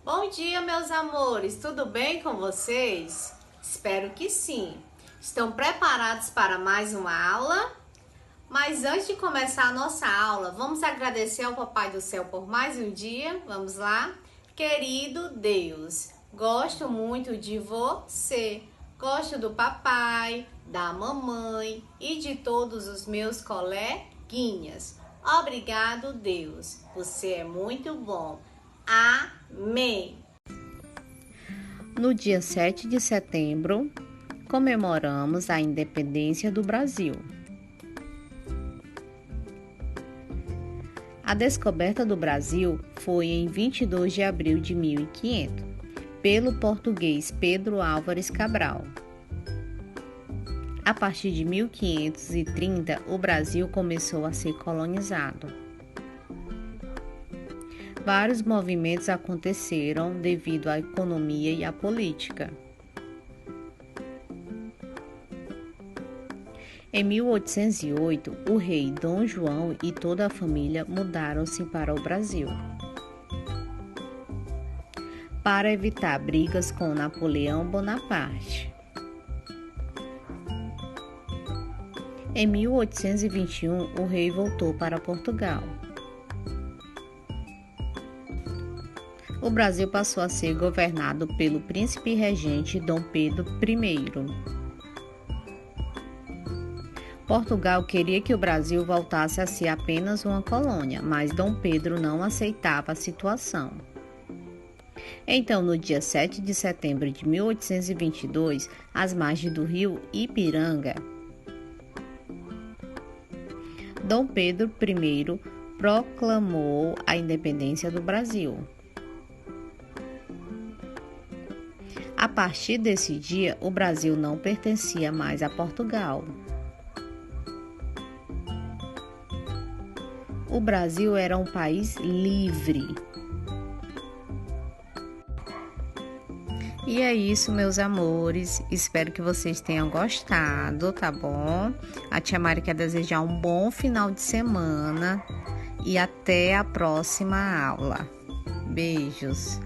Bom dia, meus amores, tudo bem com vocês? Espero que sim. Estão preparados para mais uma aula? Mas antes de começar a nossa aula, vamos agradecer ao Papai do Céu por mais um dia? Vamos lá? Querido Deus, gosto muito de você. Gosto do papai, da mamãe e de todos os meus coleguinhas. Obrigado, Deus. Você é muito bom. Amém. No dia 7 de setembro, comemoramos a independência do Brasil. A descoberta do Brasil foi em 22 de abril de 1500, pelo português Pedro Álvares Cabral. A partir de 1530, o Brasil começou a ser colonizado. Vários movimentos aconteceram devido à economia e à política. Em 1808, o rei Dom João e toda a família mudaram-se para o Brasil. Para evitar brigas com Napoleão Bonaparte. Em 1821, o rei voltou para Portugal. O Brasil passou a ser governado pelo príncipe regente Dom Pedro I. Portugal queria que o Brasil voltasse a ser apenas uma colônia, mas Dom Pedro não aceitava a situação. Então, no dia 7 de setembro de 1822, às margens do rio Ipiranga, Dom Pedro I proclamou a independência do Brasil. A partir desse dia, o Brasil não pertencia mais a Portugal. O Brasil era um país livre. E é isso, meus amores. Espero que vocês tenham gostado, tá bom? A tia Mari quer desejar um bom final de semana e até a próxima aula. Beijos!